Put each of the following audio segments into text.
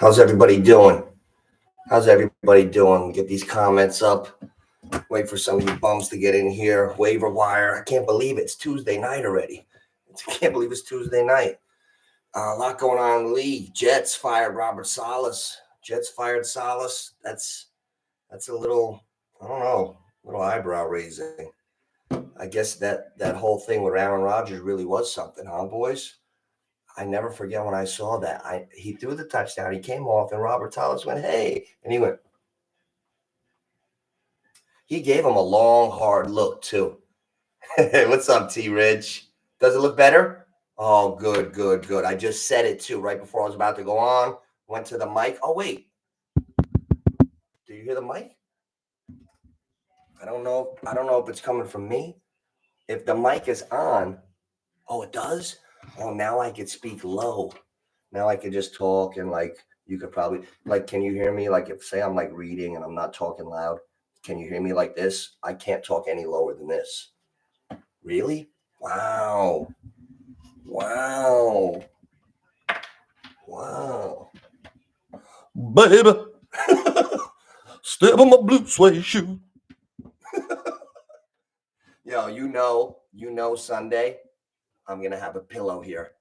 How's everybody doing? How's everybody doing? Get these comments up. Wait for some of you bums to get in here. Waiver wire. I can't believe it's Tuesday night already. I can't believe it's Tuesday night. A lot going on in the league. Jets fired Robert Saleh. Jets fired Saleh. That's a little, I don't know, little eyebrow raising. I guess that whole thing with Aaron Rodgers really was something, huh, boys? I never forget when I saw that. He threw the touchdown. He came off, and Robert Saleh went, "Hey," and he went. He gave him a long, hard look too. What's up, T. Rich? Does it look better? Oh, good, good, good. I just said it too right before I was about to go on. Went to the mic. Oh wait, do you hear the mic? I don't know. I don't know if it's coming from me. If the mic is on, oh, it does. Oh, now I could speak low. Now I could just talk and you could probably can you hear me? Like if say I'm reading and I'm not talking loud, can you hear me like this? I can't talk any lower than this. Really? Wow. Wow. Wow. Baby. Step on my blue suede shoe. Yo, you know Sunday, I'm gonna have a pillow here.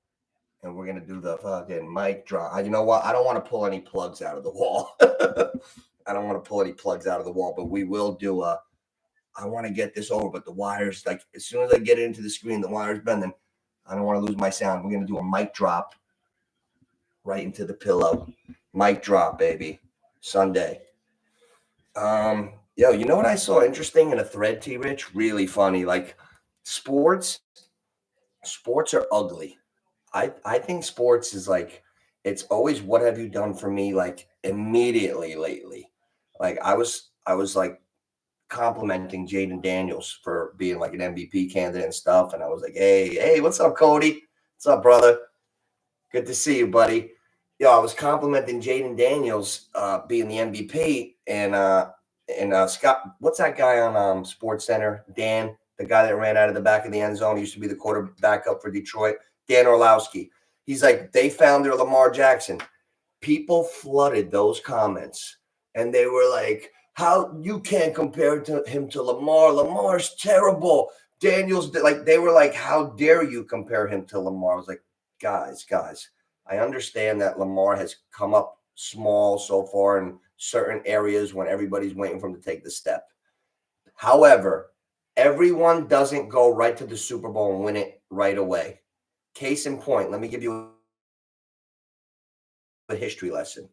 And we're gonna do the fucking mic drop. You know what? I don't want to pull any plugs out of the wall. I don't want to pull any plugs out of the wall, but we will do I want to get this over, but the wires, as soon as I get it into the screen, the wires bending. I don't want to lose my sound. We're gonna do a mic drop right into the pillow. Mic drop, baby. Sunday. Yo, you know what I saw interesting in a thread, T Rich? Really funny. Sports are ugly. I think sports is it's always what have you done for me immediately lately. I was complimenting Jayden Daniels for being an MVP candidate and stuff, and I was like, hey, what's up, Cody? What's up, brother? Good to see you, buddy. I was complimenting Jayden Daniels being the MVP and Scott. What's that guy on Sports Center? Dan, the guy that ran out of the back of the end zone. He used to be the quarterback up for Detroit. Dan Orlowski. He's like, they found their Lamar Jackson. People flooded those comments, and they were like, "How you can't compare him to Lamar? Lamar's terrible." Daniels, they were like, "How dare you compare him to Lamar?" I was like, guys, I understand that Lamar has come up small so far in certain areas when everybody's waiting for him to take the step. However, everyone doesn't go right to the Super Bowl and win it right away. Case in point, let me give you a history lesson.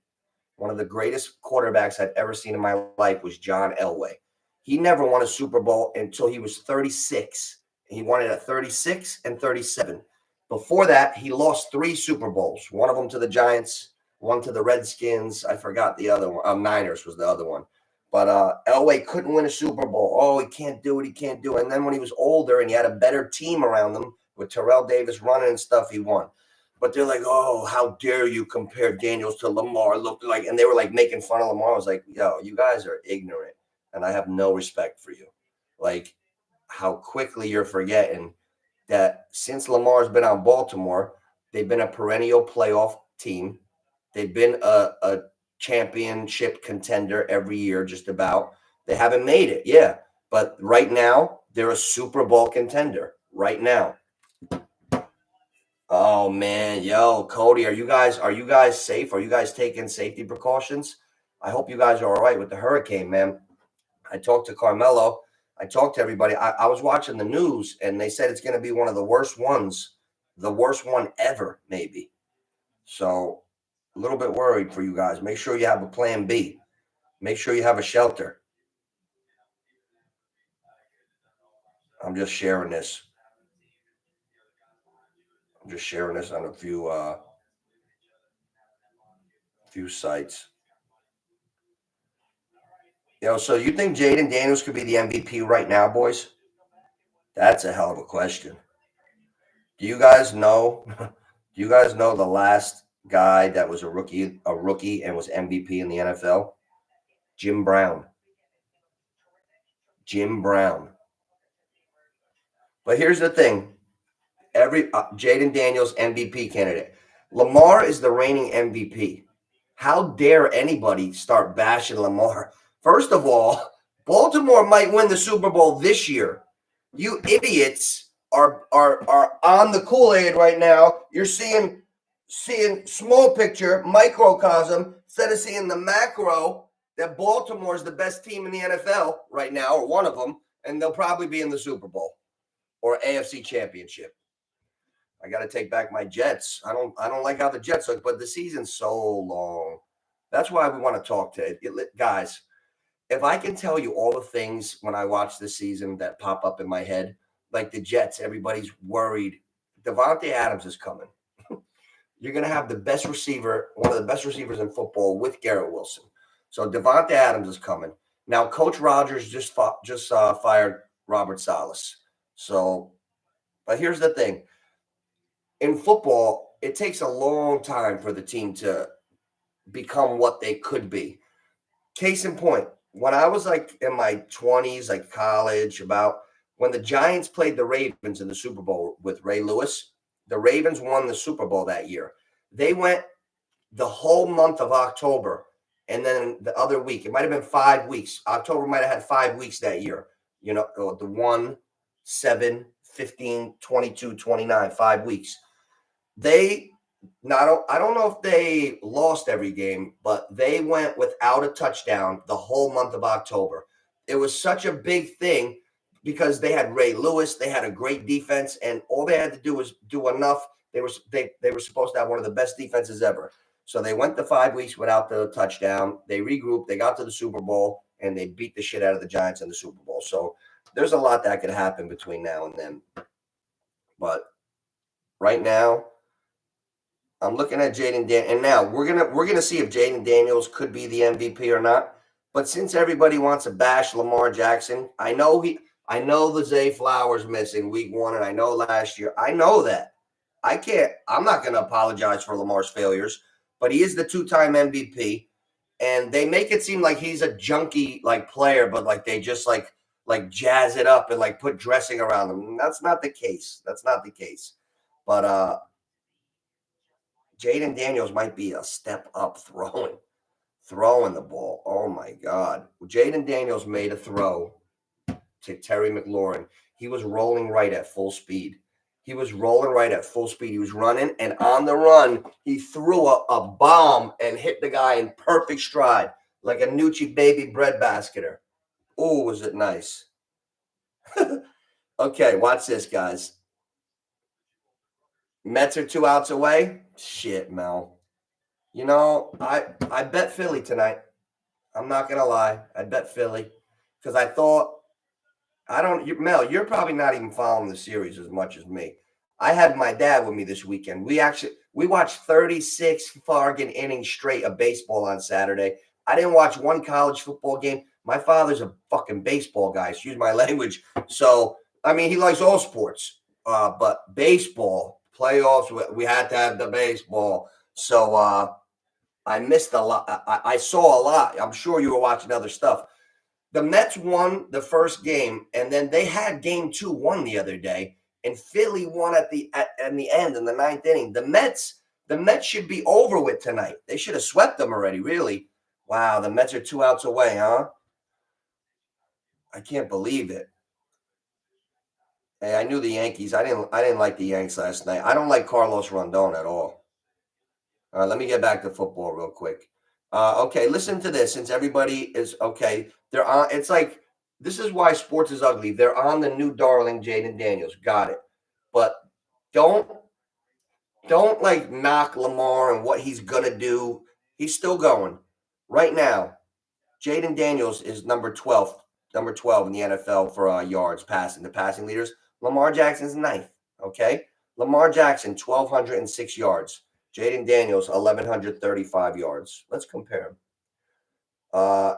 One of the greatest quarterbacks I've ever seen in my life was John Elway. He never won a Super Bowl until he was 36. He won it at 36 and 37. Before that, he lost 3 Super Bowls. One of them to the Giants, one to the Redskins. I forgot the other one. Niners was the other one. But Elway couldn't win a Super Bowl. Oh, he can't do it. And then when he was older and he had a better team around him with Terrell Davis running and stuff, he won. But they're like, "Oh, how dare you compare Daniels to Lamar?" And they were making fun of Lamar. I was like, "Yo, you guys are ignorant, and I have no respect for you." How quickly you're forgetting that since Lamar's been on Baltimore, they've been a perennial playoff team. They've been a championship contender every year, just about. They haven't made it, yeah, but right now they're a Super Bowl contender. Right now. Oh man, yo, Cody, are you guys safe? Are you guys taking safety precautions? I hope you guys are all right with the hurricane, man. I talked to Carmelo. I talked to everybody. I was watching the news, and they said it's going to be one of the worst ones, the worst one ever, maybe. So a little bit worried for you guys. Make sure you have a plan B. Make sure you have a shelter. I'm just sharing this. I'm just sharing this on a few sites. So you think Jayden Daniels could be the MVP right now, boys? That's a hell of a question. Do you guys know? Do you guys know the last guy that was a rookie and was MVP in the NFL? Jim Brown. Jim Brown. But here's the thing: Jayden Daniels MVP candidate. Lamar is the reigning MVP. How dare anybody start bashing Lamar? First of all, Baltimore might win the Super Bowl this year. You idiots are on the Kool-Aid right now. You're seeing small picture, microcosm, instead of seeing the macro that Baltimore is the best team in the NFL right now, or one of them, and they'll probably be in the Super Bowl or AFC Championship. I got to take back my Jets. I don't like how the Jets look, but the season's so long. That's why we want to talk to it. Guys. If I can tell you all the things when I watch this season that pop up in my head, like the Jets, everybody's worried. Devontae Adams is coming. You're going to have the best receiver, one of the best receivers in football with Garrett Wilson. So Devontae Adams is coming. Now, Coach Rodgers just fired Robert Saleh. So, but here's the thing. In football, it takes a long time for the team to become what they could be. Case in point, when I was like in my 20s, like college, about when the Giants played the Ravens in the Super Bowl with Ray Lewis, the Ravens won the Super Bowl that year. They went the whole month of October, and then the other week, it might have been 5 weeks. October might have had 5 weeks that year. You know, the 1, 7, 15, 22, 29, 5 weeks. They not, I don't know if they lost every game, but they went without a touchdown the whole month of October. It was such a big thing because they had Ray Lewis, they had a great defense, and all they had to do was do enough. They were supposed to have one of the best defenses ever. So they went the 5 weeks without the touchdown. They regrouped, they got to the Super Bowl, and they beat the shit out of the Giants in the Super Bowl. So there's a lot that could happen between now and then. But right now, I'm looking at Jayden Daniels, and now we're gonna see if Jayden Daniels could be the MVP or not. But since everybody wants to bash Lamar Jackson, I know the Zay Flowers missing week 1, and I know last year. I know that. I'm not gonna apologize for Lamar's failures, but he is the 2-time MVP, and they make it seem like he's a junky like player, but like they just like jazz it up and like put dressing around him. That's not the case. But Jayden Daniels might be a step up throwing the ball. Oh my God. Jayden Daniels made a throw to Terry McLaurin. He was rolling right at full speed. He was running, and on the run, he threw a bomb and hit the guy in perfect stride, like a Nucci baby bread basketer. Oh, was it nice? Okay, watch this, guys. Mets are 2 outs away. Shit, Mel. You know, I bet Philly tonight. I'm not gonna lie. I bet Philly because I thought Mel, you're probably not even following the series as much as me. I had my dad with me this weekend. We watched 36 fucking innings straight of baseball on Saturday. I didn't watch one college football game. My father's a fucking baseball guy. Excuse my language. So I mean, he likes all sports, but baseball playoffs. We had to have the baseball. So I missed a lot. I saw a lot. I'm sure you were watching other stuff. The Mets won the first game, and then they had game 2 won the other day, and Philly won at the end in the 9th inning. The Mets should be over with tonight. They should have swept them already. Really, wow. The Mets are 2 outs away, huh? I can't believe it. Hey, I knew the Yankees. I didn't like the Yanks last night. I don't like Carlos Rondon at all. All right, let me get back to football real quick. Okay, listen to this. Since everybody is okay, they're on. It's like this is why sports is ugly. They're on the new darling Jayden Daniels. Got it. But don't like knock Lamar and what he's gonna do. He's still going. Right now, Jayden Daniels is number 12 in the NFL for yards passing. The passing leaders. Lamar Jackson's 9th. Okay, Lamar Jackson 1,206 yards. Jayden Daniels, 1,135 yards. Let's compare them.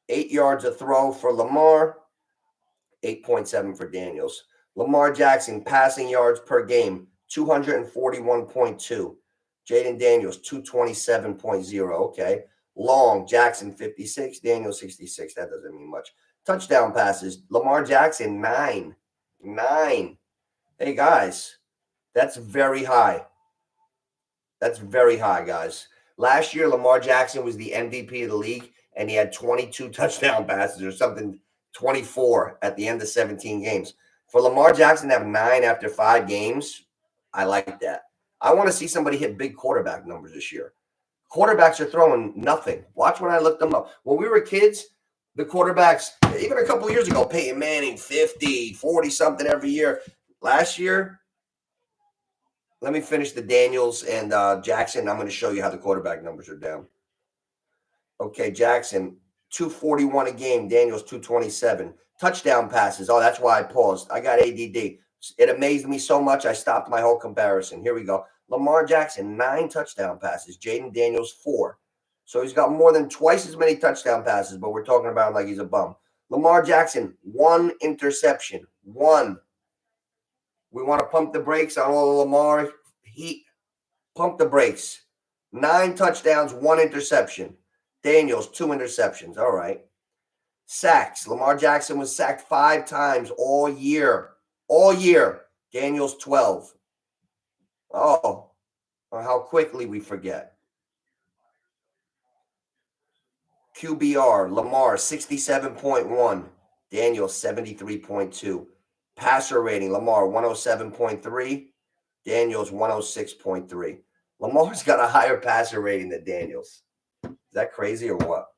8 yards a throw for Lamar, 8.7 for Daniels. Lamar Jackson, passing yards per game, 241.2. Jayden Daniels, 227.0. Okay. Long, Jackson, 56. Daniels, 66. That doesn't mean much. Touchdown passes, Lamar Jackson, 9. Hey, guys, that's very high. That's very high, guys. Last year, Lamar Jackson was the MVP of the league, and he had 22 touchdown passes or something, 24 at the end of 17 games. For Lamar Jackson to have 9 after 5 games, I like that. I want to see somebody hit big quarterback numbers this year. Quarterbacks are throwing nothing. Watch when I looked them up. When we were kids, the quarterbacks, even a couple of years ago, Peyton Manning, 50, 40 something every year. Last year, let me finish the Daniels and Jackson. I'm going to show you how the quarterback numbers are down. Okay, Jackson, 241 a game. Daniels, 227. Touchdown passes. Oh, that's why I paused. I got ADD. It amazed me so much, I stopped my whole comparison. Here we go. Lamar Jackson, 9 touchdown passes. Jayden Daniels, 4. So he's got more than twice as many touchdown passes, but we're talking about him like he's a bum. Lamar Jackson, 1 interception. 1. We want to pump the brakes on all of Lamar. Pump the brakes. 9 touchdowns, 1 interception. Daniels, 2 interceptions. All right. Sacks. Lamar Jackson was sacked 5 times all year. All year. Daniels, 12. Oh, how quickly we forget. QBR. Lamar, 67.1. Daniels, 73.2. Passer rating. Lamar, 107.3. Daniels, 106.3. Lamar's got a higher passer rating than Daniels. Is that crazy or what?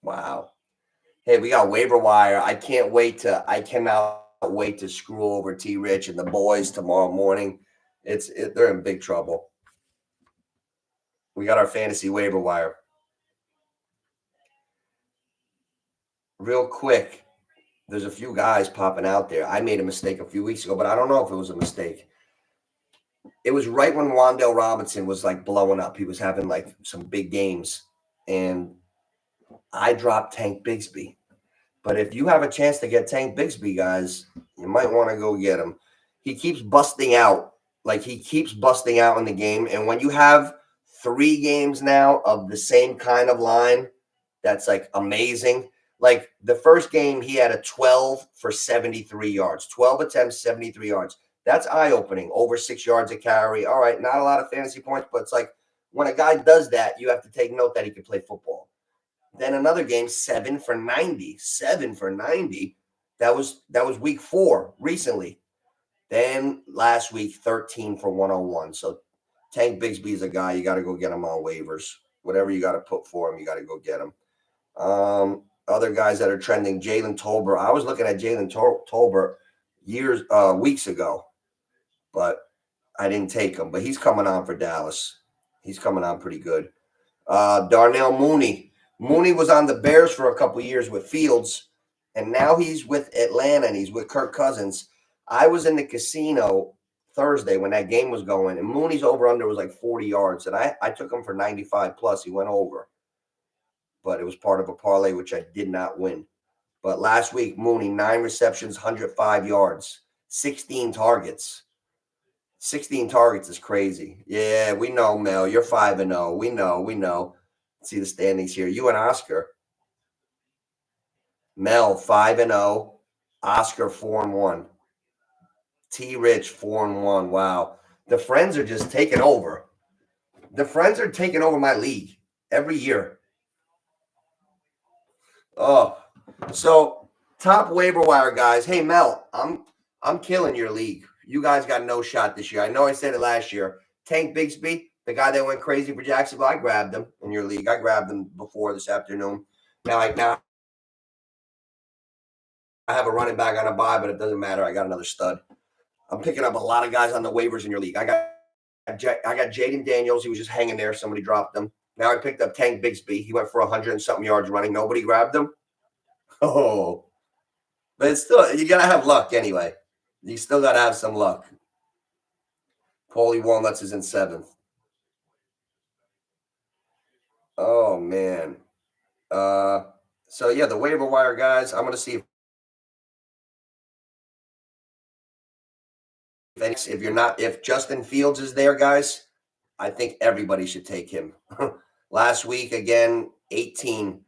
Wow. Hey, we got waiver wire. I cannot wait to screw over T Rich and the boys tomorrow morning. They're in big trouble. We got our fantasy waiver wire. Real quick, there's a few guys popping out there. I made a mistake a few weeks ago, but I don't know if it was a mistake. It was right when Wan'Dale Robinson was like blowing up. He was having like some big games, and I dropped Tank Bigsby. But if you have a chance to get Tank Bigsby, guys, you might want to go get him. He keeps busting out. Like, he keeps busting out in the game. And when you have 3 games now of the same kind of line, that's like amazing. Like the first game, he had a 12 for 73 yards, 12 attempts, 73 yards. That's eye-opening. Over 6 yards a carry. All right, not a lot of fantasy points, but it's like when a guy does that, you have to take note that he can play football. Then another game, 7 for 90. 7 for 90. That was week 4 recently. Then last week, 13 for 101. So Tank Bigsby is a guy, you got to go get him on waivers. Whatever you got to put for him, you got to go get him. Other guys that are trending, Jalen Tolbert. I was looking at Jalen Tolbert weeks ago, but I didn't take him. But he's coming on for Dallas. He's coming on pretty good. Darnell Mooney. Mooney was on the Bears for a couple years with Fields, and now he's with Atlanta, and he's with Kirk Cousins. I was in the casino Thursday when that game was going, and Mooney's over-under was like 40 yards, and I took him for 95 plus. He went over, but it was part of a parlay, which I did not win. But last week, Mooney, 9 receptions, 105 yards, 16 targets. 16 targets is crazy. Yeah, we know, Mel. You're 5-0. We know. See the standings here. You and Oscar. Mel, 5-0. Oscar, 4-1. T Rich, 4-1. Wow. The friends are just taking over. The friends are taking over my league every year. Oh, so top waiver wire guys. Hey, Mel, I'm killing your league. You guys got no shot this year. I know I said it last year. Tank Bigsby, the guy that went crazy for Jacksonville, I grabbed him in your league. I grabbed him before this afternoon. Now I have a running back on a bye, but it doesn't matter. I got another stud. I'm picking up a lot of guys on the waivers in your league. I got Jayden Daniels. He was just hanging there. Somebody dropped him. Now I picked up Tank Bigsby. He went for 100 and something yards running. Nobody grabbed him. Oh, but it's still, you got to have luck anyway. You still got to have some luck. Paulie Walnuts is in 7th. Oh, man. So, yeah, the waiver wire, guys, I'm going to see if Justin Fields is there, guys, I think everybody should take him. Last week, again, 18.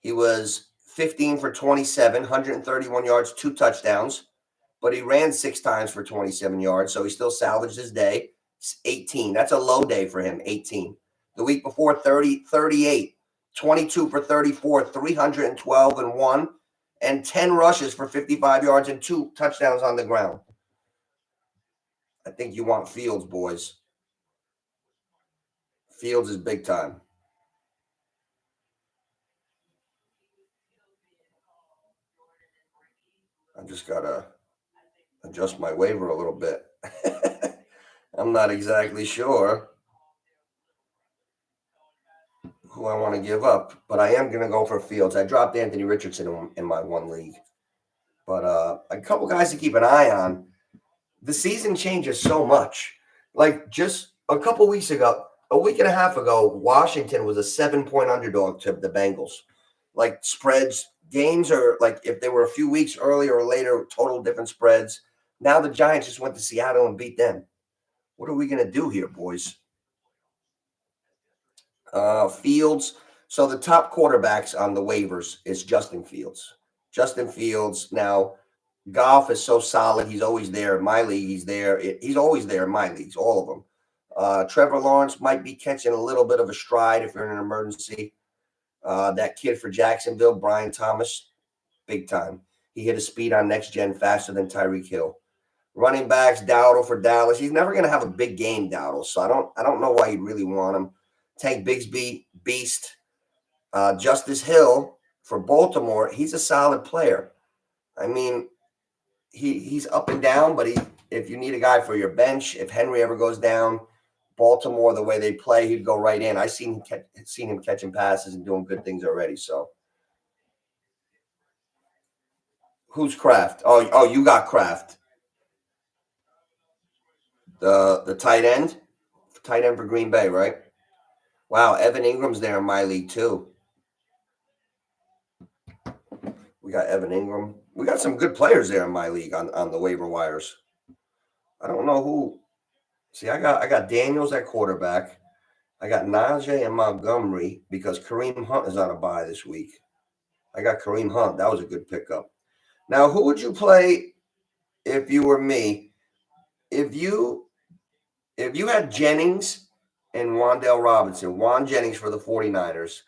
He was 15 for 27, 131 yards, 2 touchdowns, but he ran 6 times for 27 yards, so he still salvaged his day. 18. That's a low day for him, 18. The week before, 30, 38, 22 for 34, 312 and 1, and 10 rushes for 55 yards and 2 touchdowns on the ground. I think you want Fields, boys. Fields is big time. I just got to adjust my waiver a little bit. I'm not exactly sure who I want to give up, but I am going to go for Fields. I dropped Anthony Richardson in my one league. But a couple guys to keep an eye on. The season changes so much. Like just a couple weeks ago, a week and a half ago, Washington was a 7-point underdog to the Bengals. Like spreads, games are like if they were a few weeks earlier or later, total different spreads. Now the Giants just went to Seattle and beat them. What are we going to do here, boys? Fields. So the top quarterbacks on the waivers is Justin Fields. Justin Fields. Now, Goff is so solid. He's always there. In my league, he's there. He's always there in my leagues, all of them. Trevor Lawrence might be catching a little bit of a stride if you're in an emergency. That kid for Jacksonville, Brian Thomas, big time. He hit a speed on next gen faster than Tyreek Hill. Running backs, Dowdle for Dallas. He's never going to have a big game, Dowdle. So I don't know why you'd really want him. Tank Bigsby, beast. Justice Hill for Baltimore. He's a solid player. I mean, he's up and down, but if you need a guy for your bench, if Henry ever goes down, Baltimore, the way they play, he'd go right in. I've seen him catching passes and doing good things already. So, who's Kraft? Oh, you got Kraft. The tight end for Green Bay, right? Wow, Evan Ingram's there in my league too. We got Evan Ingram. We got some good players there in my league on the waiver wires. I don't know who. See, I got Daniels at quarterback. I got Najee and Montgomery because Kareem Hunt is on a bye this week. I got Kareem Hunt. That was a good pickup. Now, who would you play if you were me? If you had Jennings and Wan'Dale Robinson, Juan Jennings for the 49ers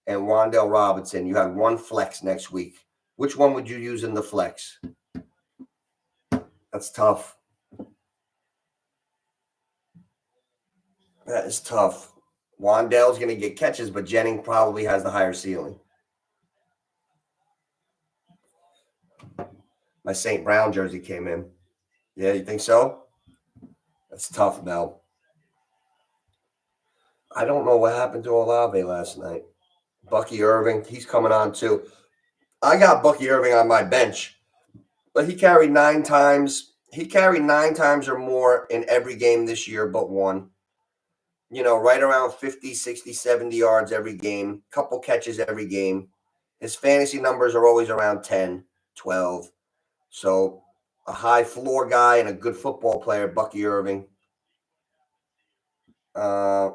and Wan'Dale Robinson, you have one flex next week. Which one would you use in the flex? That's tough. That is tough. Wan'Dale's going to get catches, but Jennings probably has the higher ceiling. My St. Brown jersey came in. Yeah, you think so? That's tough, Mel. I don't know what happened to Olave last night. Bucky Irving, he's coming on too. I got Bucky Irving on my bench, but he carried 9 times. He carried 9 times or more in every game this year but one. You know, right around 50, 60, 70 yards every game, couple catches every game. His fantasy numbers are always around 10, 12. So a high floor guy and a good football player, Bucky Irving. Tight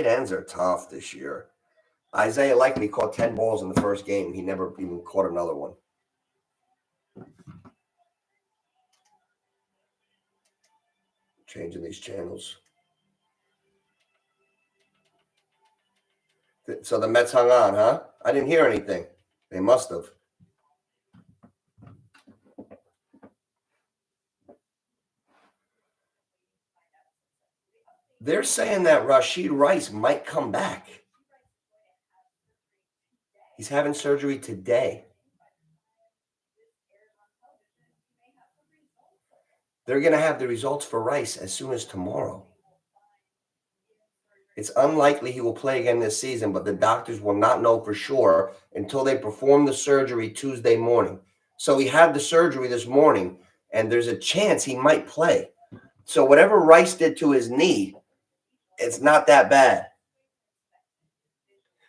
ends are tough this year. Isaiah Likely caught 10 balls in the first game. He never even caught another one. Changing these channels. So the Mets hung on, huh? I didn't hear anything. They must have. They're saying that Rashid Rice might come back. He's having surgery today. They're going to have the results for Rice as soon as tomorrow. It's unlikely he will play again this season, but the doctors will not know for sure until they perform the surgery Tuesday morning. So he had the surgery this morning, and there's a chance he might play. So whatever Rice did to his knee, it's not that bad.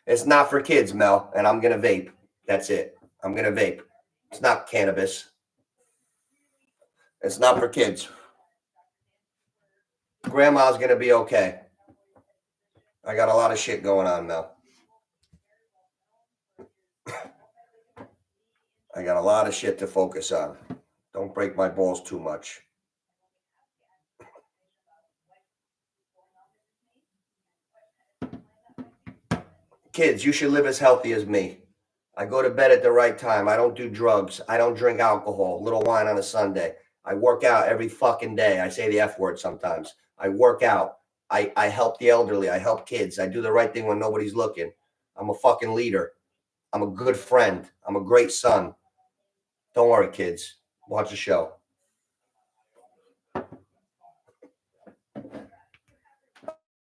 It's not for kids, Mel, and I'm going to vape. That's it. I'm going to vape. It's not cannabis. It's not for kids. Grandma's going to be okay. I got a lot of shit going on, Mel. I got a lot of shit to focus on. Don't break my balls too much. Kids, you should live as healthy as me. I go to bed at the right time. I don't do drugs. I don't drink alcohol, little wine on a Sunday. I work out every fucking day. I say the F word sometimes. I work out. I help the elderly. I help kids. I do the right thing when nobody's looking. I'm a fucking leader. I'm a good friend. I'm a great son. Don't worry, kids. Watch the show.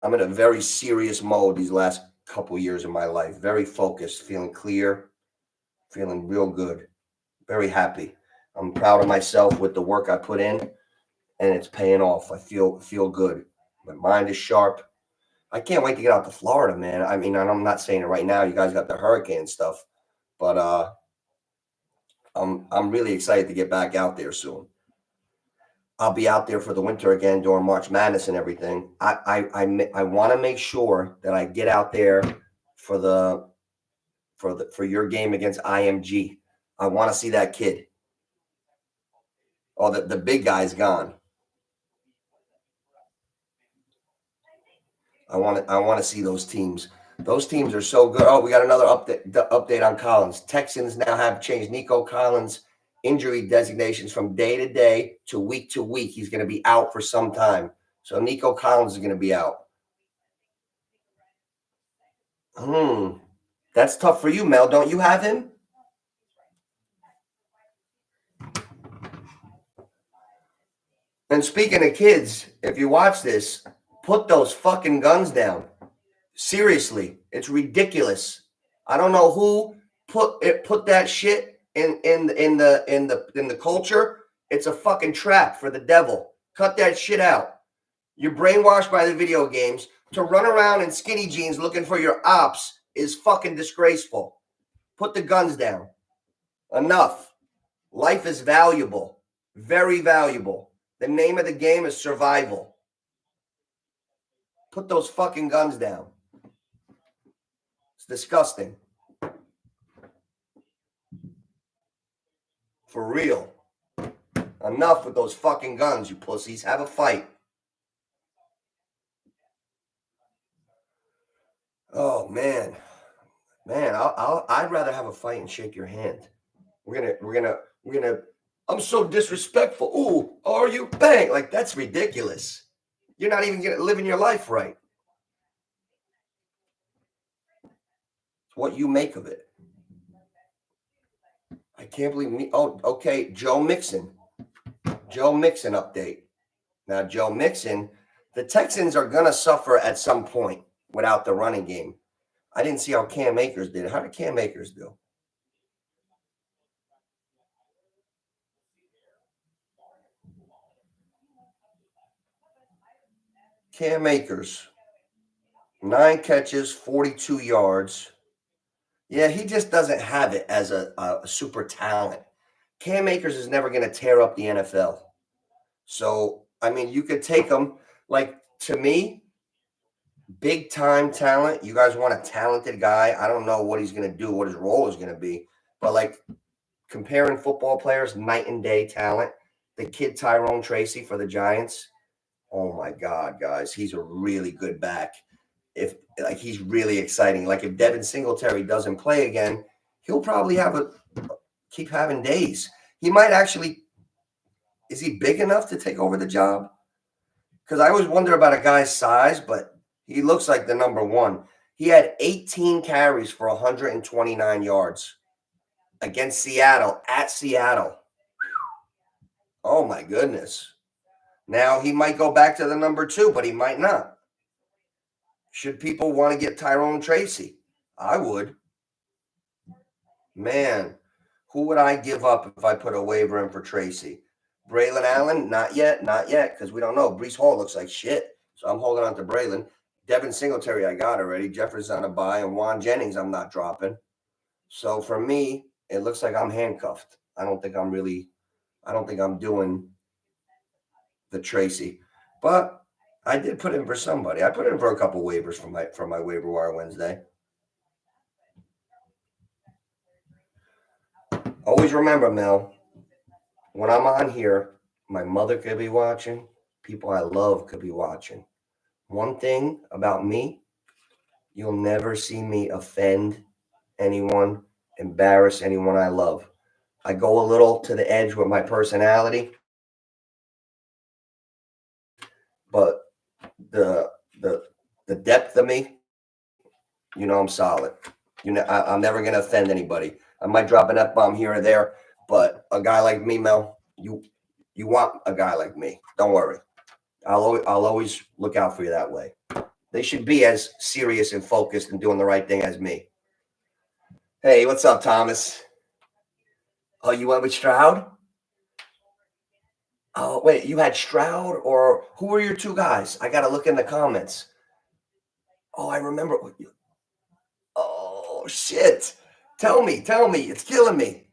I'm in a very serious mode these last couple years of my life. Very focused, feeling clear, feeling real good, very happy. I'm proud of myself with the work I put in, and it's paying off. I feel good. My mind is sharp. I can't wait to get out to Florida, man. I mean, I'm not saying it right now. You guys got the hurricane stuff, but I'm really excited to get back out there soon. I'll be out there for the winter again during March Madness and everything. I want to make sure that I get out there for your game against IMG. I want to see that kid. Oh, the big guy's gone. I want to see those teams. Those teams are so good. Oh, we got another update on Collins. Texans now have changed Nico Collins' injury designations from day to day to week. He's going to be out for some time. So Nico Collins is going to be out. That's tough for you, Mel. Don't you have him? And speaking of kids, if you watch this, put those fucking guns down. Seriously, it's ridiculous. I don't know who put that shit in the culture. It's a fucking trap for the devil. Cut that shit out. You're brainwashed by the video games. To run around in skinny jeans looking for your ops is fucking disgraceful. Put the guns down. Enough. Life is valuable. Very valuable. The name of the game is survival. Put those fucking guns down. It's disgusting. For real. Enough with those fucking guns, you pussies. Have a fight. Oh man. I'd rather have a fight and shake your hand. We're gonna I'm so disrespectful. Ooh, are you? Bang. Like, that's ridiculous. You're not even living your life right. It's what you make of it. I can't believe me. Oh, okay. Joe Mixon update. Now, Joe Mixon, the Texans are going to suffer at some point without the running game. I didn't see how Cam Akers did. How did Cam Akers do? Cam Akers, 9 catches, 42 yards. Yeah, he just doesn't have it as a super talent. Cam Akers is never going to tear up the NFL. So, I mean, you could take him, like, to me, big time talent. You guys want a talented guy. I don't know what he's going to do, what his role is going to be. But, like, comparing football players, night and day talent. The kid Tyrone Tracy for the Giants. Oh, my God, guys. He's a really good back. He's really exciting. Like, if Devin Singletary doesn't play again, he'll probably keep having days. He might actually. Is he big enough to take over the job? Because I always wonder about a guy's size, but he looks like the number one. He had 18 carries for 129 yards against Seattle, at Seattle. Oh, my goodness. Now, he might go back to the number 2, but he might not. Should people want to get Tyrone Tracy? I would. Man, who would I give up if I put a waiver in for Tracy? Braylon Allen? Not yet, because we don't know. Breece Hall looks like shit, so I'm holding on to Braylon. Devin Singletary, I got already. Jefferson on a bye, and Juan Jennings, I'm not dropping. So for me, it looks like I'm handcuffed. I don't think I'm doing the Tracy, but I did put in for somebody. I put in for a couple waivers from my waiver wire Wednesday. Always remember, Mel, when I'm on here, my mother could be watching. People I love could be watching. One thing about me, You'll never see me offend anyone, embarrass anyone I love. I go a little to the edge with my personality, but the the the depth of me, I'm solid. I'm never gonna offend anybody. I might drop an F bomb here or there, but a guy like me, Mel, you want a guy like me. Don't worry. I'll always look out for you that way. They should be as serious and focused and doing the right thing as me. Hey, what's up, Thomas? Oh, you went with Stroud? Oh, wait, you had Stroud or who were your two guys? I got to look in the comments. Oh, I remember. Oh, shit. Tell me. It's killing me.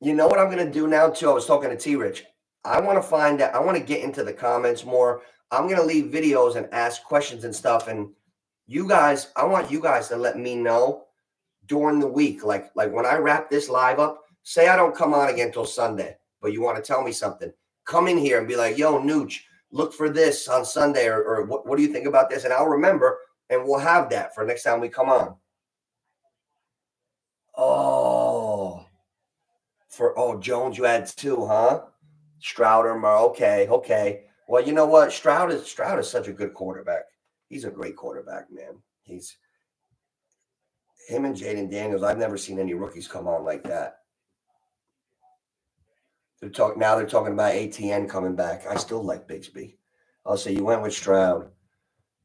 You know what I'm going to do now, too? I was talking to T Rich. I want to find out. I want to get into the comments more. I'm going to leave videos and ask questions and stuff. And you guys, I want you guys to let me know during the week. Like when I wrap this live up, say I don't come on again until Sunday, but you want to tell me something. Come in here and be like, yo, Nooch, look for this on Sunday, or what do you think about this? And I'll remember, and we'll have that for next time we come on. Oh, Jones, you had two, huh? Stroud or Murray. Okay. Well, you know what? Stroud is such a good quarterback. He's a great quarterback, man. He's him and Jayden Daniels. I've never seen any rookies come on like that. They're talking about ATN coming back. I still like Bigsby. I'll say you went with Stroud.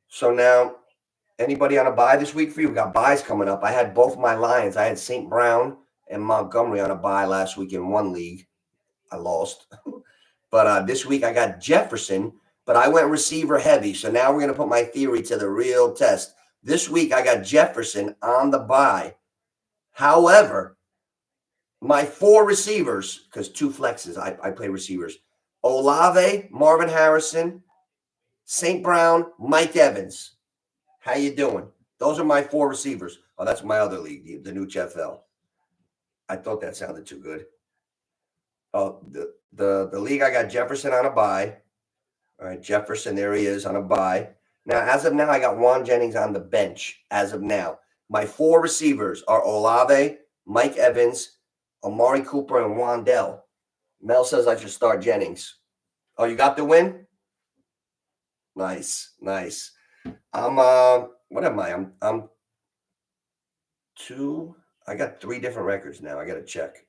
So now, anybody on a bye this week for you? We got byes coming up. I had both my Lions. I had St. Brown and Montgomery on a bye last week in one league. I lost. But this week I got Jefferson, but I went receiver heavy. So now we're going to put my theory to the real test. This week I got Jefferson on the bye. However, my four receivers, because two flexes, I play receivers. Olave, Marvin Harrison, St. Brown, Mike Evans. How you doing? Those are my four receivers. Oh, that's my other league, the new FL. I thought that sounded too good. Oh, the league, I got Jefferson on a bye. All right, Jefferson, there he is on a bye. Now, as of now, I got Juan Jennings on the bench as of now. My four receivers are Olave, Mike Evans, Amari Cooper, and Wandell. Mel says I should start Jennings. Oh, you got the win? Nice. I'm what am I? I'm two. I got three different records now. I got to check.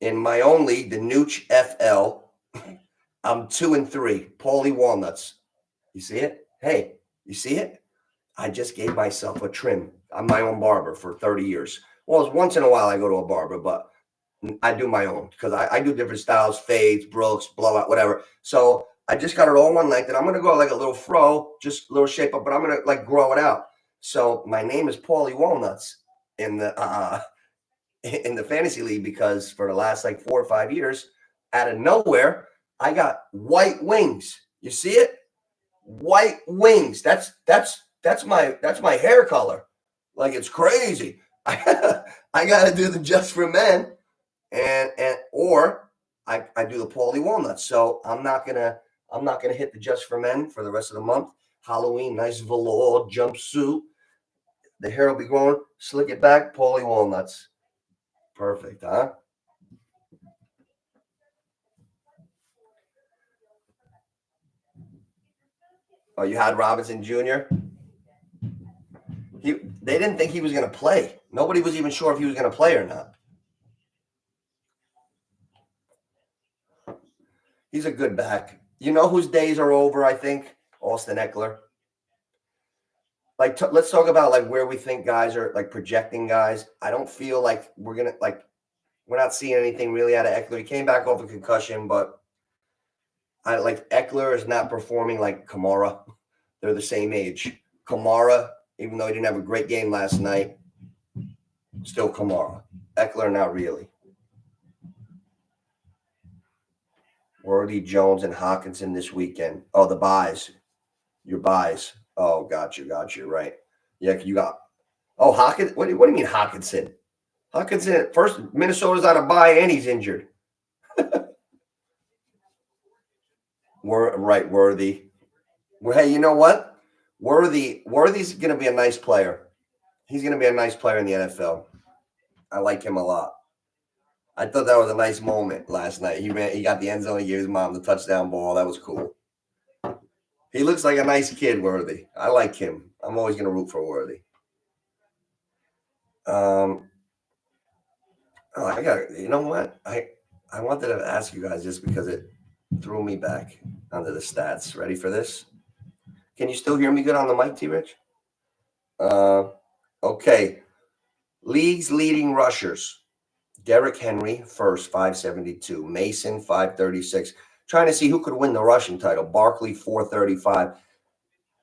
In my own league, the Nooch FL, I'm 2-3. Paulie Walnuts. You see it? Hey, you see it? I just gave myself a trim. I'm my own barber for 30 years. Well, it's once in a while I go to a barber, but I do my own because I do different styles, fades, brooks, blowout, whatever. So I just got it all one length, and I'm going to go like a little fro, just a little shape up, but I'm going to like grow it out. So my name is Paulie Walnuts in the fantasy league because for the last like 4 or 5 years, out of nowhere, I got white wings. You see it? White wings. That's my hair color. Like it's crazy. I got to do the Just for Men, or I do the Paulie Walnuts. So I'm not gonna hit the Just for Men for the rest of the month. Halloween, nice velour jumpsuit. The hair will be growing. Slick it back. Paulie Walnuts. Perfect, huh? Oh, you had Robinson Jr.? They didn't think he was going to play. Nobody was even sure if he was going to play or not. He's a good back. You know whose days are over, I think? Austin Eckler. Like, let's talk about like where we think guys are like projecting guys. I don't feel like we're not seeing anything really out of Eckler. He came back off a concussion, but I like Eckler is not performing like Kamara. They're the same age. Kamara, even though he didn't have a great game last night, still Kamara. Eckler, not really. Worthy, Jones, and Hawkinson this weekend. Oh, the buys. Your buys. Oh, got you. Right. Yeah, you got. Oh, Hawkins. What do you mean Hawkinson? Hawkinson, first, Minnesota's on a bye and he's injured. Right, Worthy. Well, hey, you know what? Worthy's going to be a nice player. He's going to be a nice player in the NFL. I like him a lot. I thought that was a nice moment last night. He got the end zone. He gave his mom the touchdown ball. That was cool. He looks like a nice kid, Worthy. I like him. I'm always going to root for Worthy. I got it. You know what? I wanted to ask you guys just because it threw me back onto the stats. Ready for this? Can you still hear me good on the mic, T-Rich? Okay. League's leading rushers. Derrick Henry, first, 572. Mason, 536. Trying to see who could win the rushing title. Barkley, 435.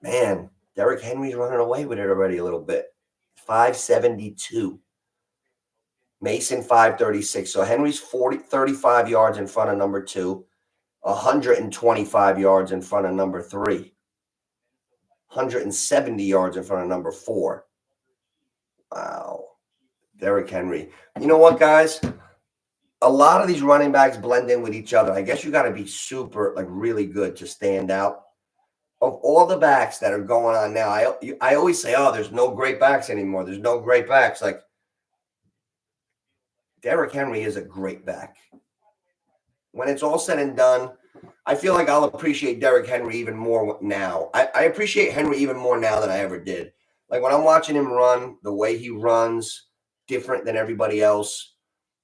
Man, Derrick Henry's running away with it already a little bit. 572. Mason, 536. So Henry's 35 yards in front of number 2. 125 yards in front of number 3. 170 yards in front of number 4. Wow. Derrick Henry. You know what, guys? A lot of these running backs blend in with each other. I guess you got to be super, really good to stand out. Of all the backs that are going on now, I always say, oh, there's no great backs anymore. There's no great backs. Like, Derrick Henry is a great back. When it's all said and done, I feel like I'll appreciate Derrick Henry even more now. I appreciate Henry even more now than I ever did. Like, when I'm watching him run, the way he runs, different than everybody else.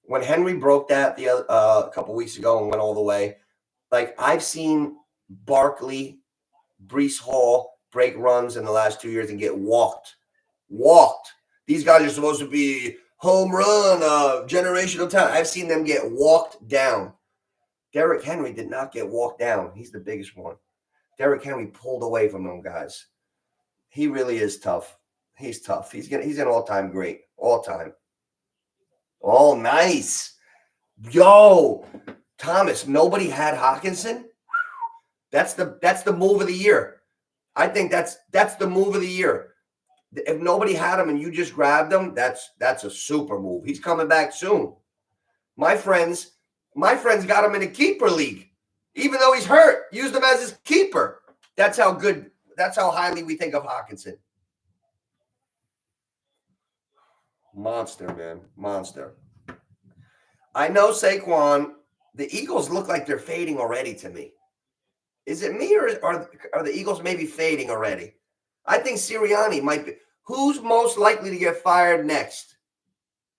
When Henry broke that a couple weeks ago and went all the way, like, I've seen Barkley, Breece Hall break runs in the last 2 years and get walked. These guys are supposed to be home run, generational talent. I've seen them get walked down. Derrick Henry did not get walked down. He's the biggest one. Derrick Henry pulled away from them guys. He really is tough. He's tough. He's an all-time great. All-time. Oh, nice. Yo, Thomas, nobody had Hawkinson? That's the move of the year. I think that's the move of the year. If nobody had him and you just grabbed him, that's a super move. He's coming back soon. My friends got him in a keeper league. Even though he's hurt, used him as his keeper. That's how highly we think of Hawkinson. Monster, man. Monster. I know, Saquon, the Eagles look like they're fading already to me. Is it me or are the Eagles maybe fading already? I think Sirianni might be. Who's most likely to get fired next?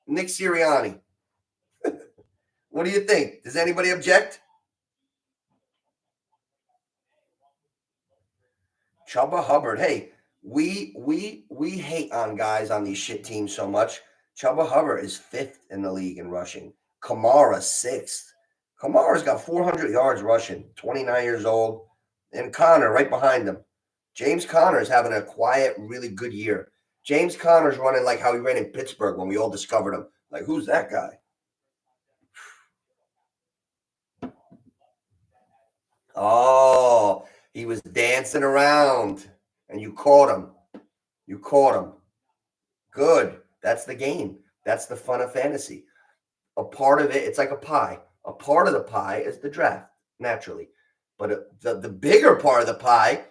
Nick Sirianni. What do you think? Does anybody object? Chuba Hubbard. Hey, we hate on guys on these shit teams so much. Chuba Hubbard is 5th in the league in rushing. Kamara 6th. Kamara's got 400 yards rushing, 29 years old. And Connor right behind him. James Conner is having a quiet, really good year. James Conner's running like how he ran in Pittsburgh when we all discovered him. Like, who's that guy? Oh, he was dancing around, and you caught him. Good. That's the game. That's the fun of fantasy. A part of it, it's like a pie. A part of the pie is the draft, naturally. But the bigger part of the pie,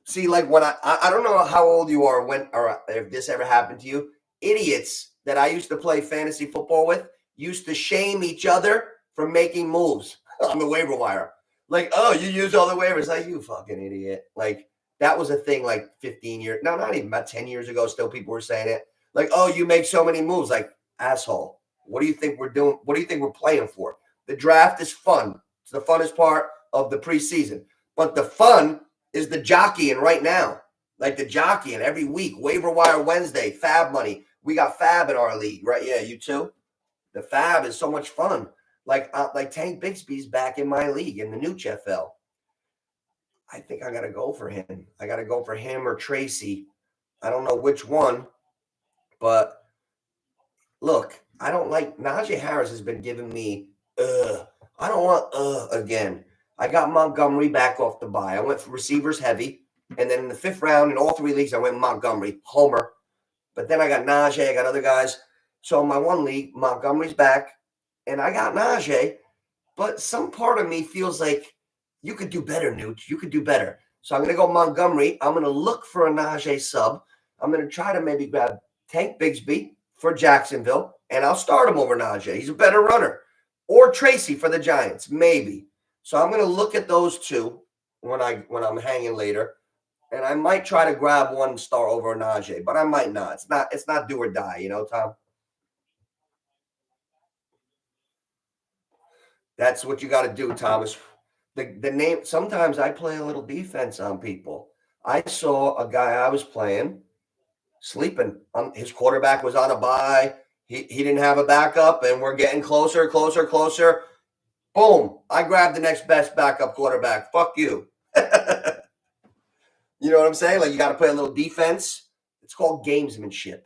see, like when I don't know how old you are or if this ever happened to you, idiots that I used to play fantasy football with used to shame each other for making moves on the waiver wire. Like, oh, you use all the waivers. Like, you fucking idiot. Like, that was a thing like 15 years. No, not even about 10 years ago. Still people were saying it. Like, oh, you make so many moves. Like, asshole. What do you think we're doing? What do you think we're playing for? The draft is fun. It's the funnest part of the preseason. But the fun is the jockeying right now. Like the jockeying every week. Waiver wire Wednesday. Fab money. We got Fab in our league, right? Yeah, you too? The Fab is so much fun. Like Tank Bixby's back in my league in the new FL. I think I got to go for him. I got to go for him or Tracy. I don't know which one. But look, I don't like Najee Harris has been giving me I don't want again. I got Montgomery back off the bye. I went for receivers heavy. And then in the 5th round in all 3 leagues, I went Montgomery, homer. But then I got Najee, I got other guys. So in my one league, Montgomery's back. And I got Najee. But some part of me feels like you could do better, Nooch. You could do better. So I'm going to go Montgomery. I'm going to look for a Najee sub. I'm going to try to maybe grab Tank Bigsby for Jacksonville, and I'll start him over Najee. He's a better runner. Or Tracy for the Giants, maybe. So I'm going to look at those two when I'm hanging later, and I might try to grab one star over Najee, but I might not. It's not do or die, you know, Tom. That's what you got to do, Thomas. The name. Sometimes I play a little defense on people. I saw a guy I was playing sleeping. His quarterback was on a bye. He didn't have a backup, and we're getting closer, closer, closer. Boom! I grabbed the next best backup quarterback. Fuck you. You know what I'm saying? Like, you got to play a little defense. It's called gamesmanship.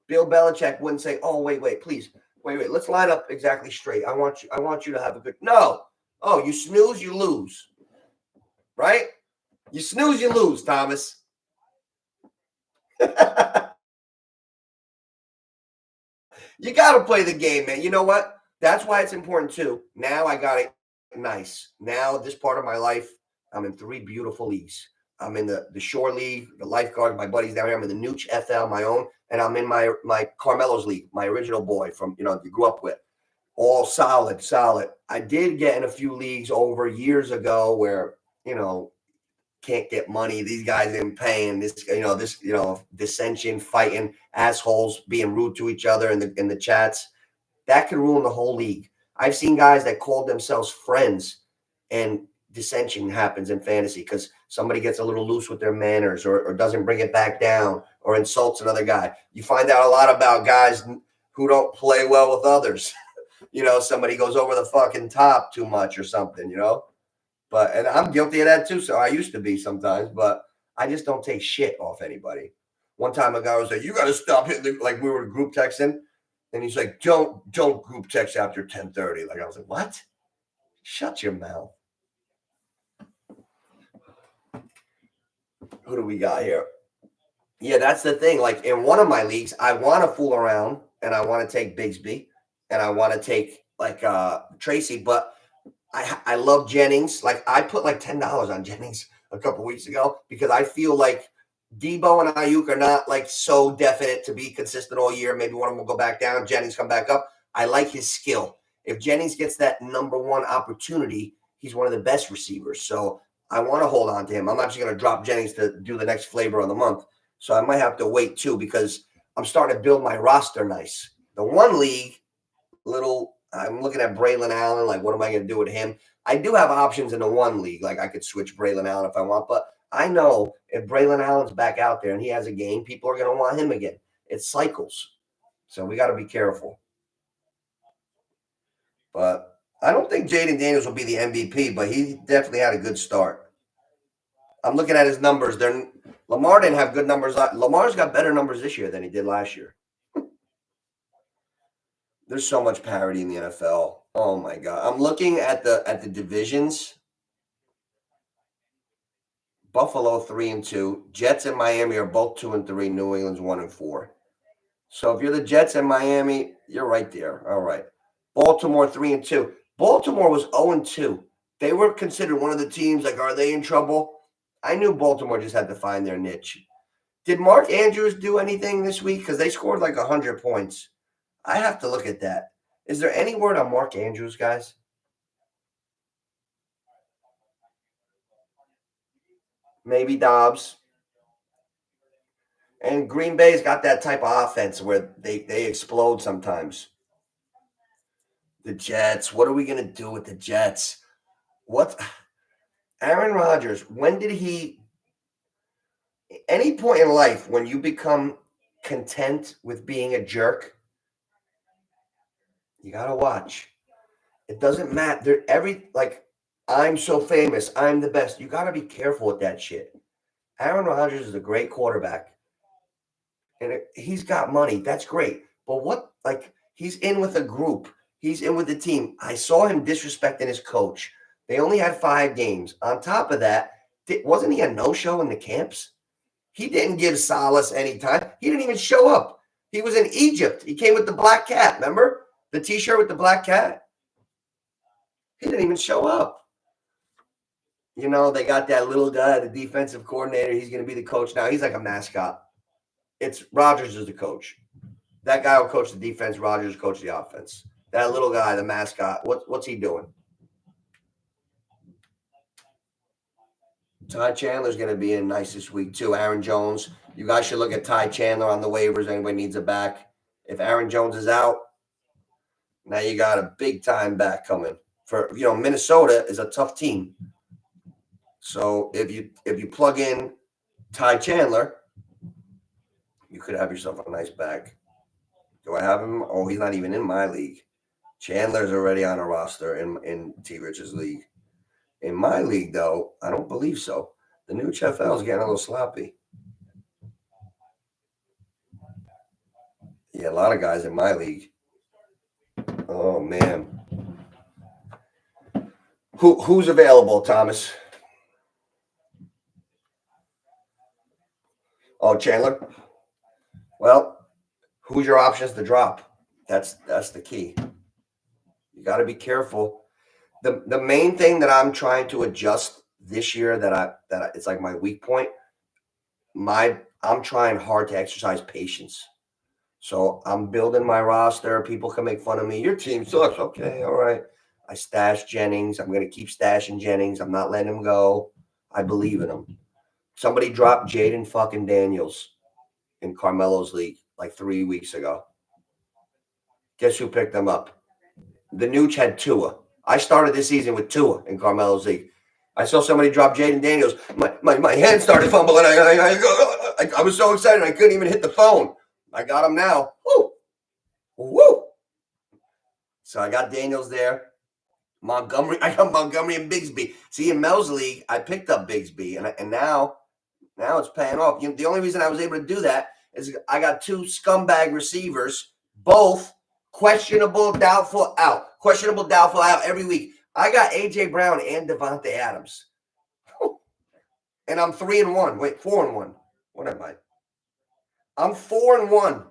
Bill Belichick wouldn't say, "Oh, wait, please, wait. Let's line up exactly straight. I want you to have a good." No. Oh, you snooze, you lose. Right? You snooze, you lose, Thomas. You got to play the game, man. You know what? That's why it's important too. Now I got it nice. Now this part of my life, I'm in 3 beautiful leagues. I'm in the Shore League, the lifeguard, my buddies down here. I'm in the Nooch FL, my own, and I'm in my Carmelo's League, my original boy from, you grew up with. All solid. I did get in a few leagues over years ago where, can't get money. These guys ain't paying. Dissension, fighting, assholes being rude to each other in the chats. That could ruin the whole league. I've seen guys that called themselves friends, and dissension happens in fantasy because somebody gets a little loose with their manners or doesn't bring it back down or insults another guy. You find out a lot about guys who don't play well with others. Somebody goes over the fucking top too much or something, and I'm guilty of that too. So I used to be sometimes, but I just don't take shit off anybody. One time a guy was like, "You got to stop hitting," like we were group texting. And he's like, don't group text after 10:30. Like, I was like, what? Shut your mouth. Who do we got here? Yeah, that's the thing. Like, in one of my leagues, I want to fool around and I want to take Bigsby and I want to take Tracy, but I love Jennings. Like, I put like $10 on Jennings a couple weeks ago because I feel like Debo and Ayuk are not like so definite to be consistent all year. Maybe one of them will go back down. Jennings come back up. I like his skill. If Jennings gets that number one opportunity, he's one of the best receivers. So I want to hold on to him. I'm not just going to drop Jennings to do the next flavor of the month. So I might have to wait too because I'm starting to build my roster nice. The one league, I'm looking at Braylon Allen. Like, what am I going to do with him? I do have options in the one league. Like, I could switch Braylon Allen if I want, but I know if Braylon Allen's back out there and he has a game, people are going to want him again. It cycles. So we got to be careful. But I don't think Jayden Daniels will be the MVP, but he definitely had a good start. I'm looking at his numbers. Lamar didn't have good numbers. Lamar's got better numbers this year than he did last year. There's so much parity in the NFL. Oh my God. I'm looking at the divisions. Buffalo 3-2. Jets and Miami are both 2-3. New England's 1-4. So if you're the Jets and Miami, you're right there. All right. Baltimore 3-2. Baltimore was 0-2. They were considered one of the teams. Like, are they in trouble? I knew Baltimore just had to find their niche. Did Mark Andrews do anything this week? Because they scored like 100 points. I have to look at that. Is there any word on Mark Andrews, guys? Maybe Dobbs. And Green Bay's got that type of offense where they explode sometimes. The Jets. What are we going to do with the Jets? What? Aaron Rodgers, when did he, any point in life when you become content with being a jerk, you got to watch. It doesn't matter. I'm so famous. I'm the best. You got to be careful with that shit. Aaron Rodgers is a great quarterback. And he's got money. That's great. But he's in with a group. He's in with the team. I saw him disrespecting his coach. They only had 5 games. On top of that, wasn't he a no-show in the camps? He didn't give Saleh any time. He didn't even show up. He was in Egypt. He came with the black cat, remember? The T-shirt with the black cat. He didn't even show up. You know, they got that little guy, the defensive coordinator. He's going to be the coach now. He's like a mascot. It's Rodgers is the coach. That guy will coach the defense. Rodgers coach the offense. That little guy, the mascot. What's he doing? Ty Chandler's going to be in nice this week too. Aaron Jones. You guys should look at Ty Chandler on the waivers. Anybody needs a back. If Aaron Jones is out, now you got a big time back coming. For Minnesota is a tough team. So if you plug in Ty Chandler, you could have yourself a nice back. Do I have him? Oh, he's not even in my league. Chandler's already on a roster in T. Rich's league. In my league, though, I don't believe so. The new XFL is getting a little sloppy. Yeah, a lot of guys in my league. Oh man. Who's available, Thomas? Oh, Chandler. Well, who's your options to drop? That's the key. You got to be careful. The main thing that I'm trying to adjust this year that it's like my weak point. I'm trying hard to exercise patience. So I'm building my roster. People can make fun of me. Your team sucks. Okay, all right. I stashed Jennings. I'm going to keep stashing Jennings. I'm not letting him go. I believe in him. Somebody dropped Jayden fucking Daniels in Carmelo's league like 3 weeks ago. Guess who picked them up? The Nooch had Tua. I started this season with Tua in Carmelo's league. I saw somebody drop Jayden Daniels. My hand started fumbling. I was so excited I couldn't even hit the phone. I got him now. Woo! Woo! So I got Daniels there. Montgomery. I got Montgomery and Bigsby. See, in Mel's league, I picked up Bigsby, and now it's paying off. The only reason I was able to do that is I got two scumbag receivers, both questionable, doubtful out. Questionable, doubtful out every week. I got A.J. Brown and Devontae Adams. And I'm 3-1. Wait, 4-1. What am I? I'm 4-1.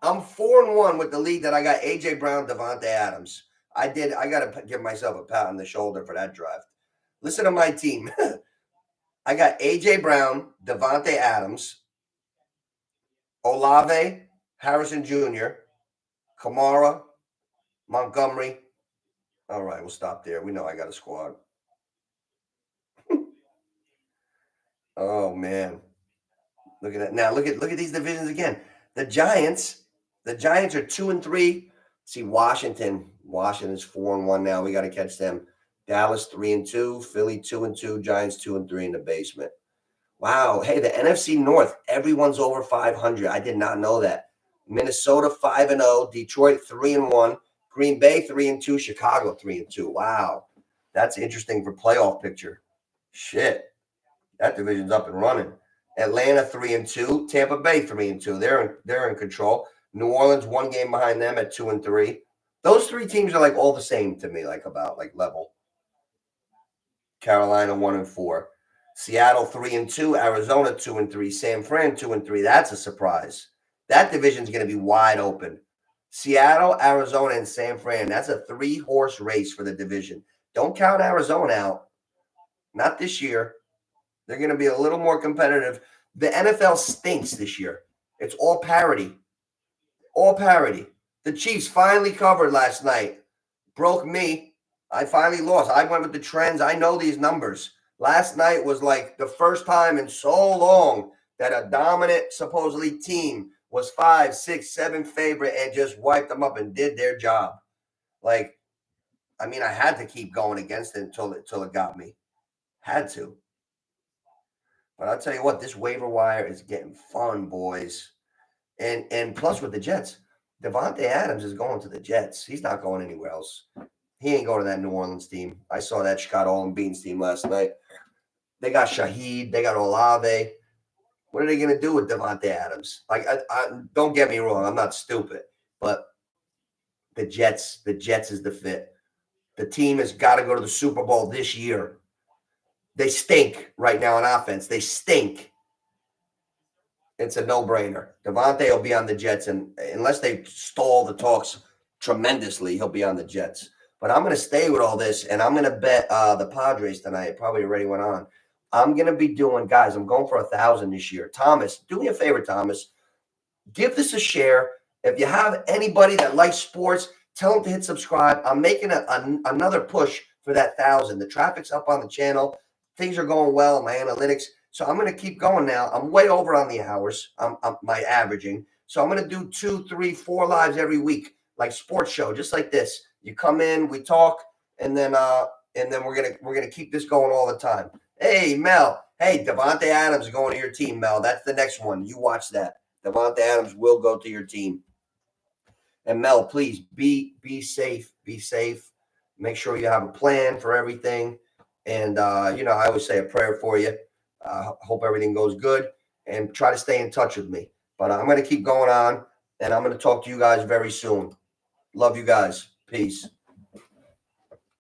I'm 4-1 with the league that I got A.J. Brown, Devontae Adams. I got to give myself a pat on the shoulder for that draft. Listen to my team. I got A.J. Brown, Devontae Adams, Olave, Harrison Jr., Kamara, Montgomery. All right, we'll stop there. We know I got a squad. Oh man. Look at that. Now look at these divisions again. The Giants are 2-3. See, Washington's 4-1 now. We got to catch them. Dallas 3-2, Philly 2-2, Giants 2-3 in the basement. Wow. Hey, the NFC North, everyone's over 500. I did not know that. Minnesota 5-0, Detroit 3-1, Green Bay 3-2, Chicago 3-2. Wow. That's interesting for playoff picture. Shit. That division's up and running. Atlanta 3-2, Tampa Bay 3-2. They're in control. New Orleans 1 game behind them at 2-3. Those 3 teams are like all the same to me, like about like level. Carolina 1-4. Seattle 3-2, Arizona 2-3, San Fran 2-3. That's a surprise. That division's going to be wide open. Seattle, Arizona, and San Fran. That's a 3-horse race for the division. Don't count Arizona out. Not this year. They're going to be a little more competitive. The NFL stinks this year. It's all parity. All parity. The Chiefs finally covered last night. Broke me. I finally lost. I went with the trends. I know these numbers. Last night was like the first time in so long that a dominant, supposedly, team was 5, 6, 7 favorite and just wiped them up and did their job. Like, I mean, I had to keep going against it until it got me. Had to. But I'll tell you what, this waiver wire is getting fun, boys. And plus with the Jets, Devontae Adams is going to the Jets. He's not going anywhere else. He ain't going to that New Orleans team. I saw that Scott All and Beans team last night. They got Shaheed. They got Olave. What are they going to do with Devontae Adams? Like, I don't get me wrong. I'm not stupid. But the Jets is the fit. The team has got to go to the Super Bowl this year. They stink right now on offense. They stink. It's a no-brainer. Devontae will be on the Jets, and unless they stall the talks tremendously, he'll be on the Jets. But I'm going to stay with all this, and I'm going to bet the Padres tonight. It probably already went on. I'm going to be doing, guys, I'm going for 1,000 this year. Thomas, do me a favor, Thomas. Give this a share. If you have anybody that likes sports, tell them to hit subscribe. I'm making another push for that 1,000. The traffic's up on the channel. Things are going well in my analytics. So I'm going to keep going now. I'm way over on the hours. I'm my averaging. So I'm going to do 2, 3, 4 lives every week, like sports show, just like this. You come in, we talk, and then we're gonna keep this going all the time. Hey, Mel. Hey, Devontae Adams is going to your team, Mel. That's the next one. You watch that. Devontae Adams will go to your team. And Mel, please be safe. Be safe. Make sure you have a plan for everything. And I always say a prayer for you. Hope everything goes good. And try to stay in touch with me. But I'm going to keep going on. And I'm going to talk to you guys very soon. Love you guys. Peace.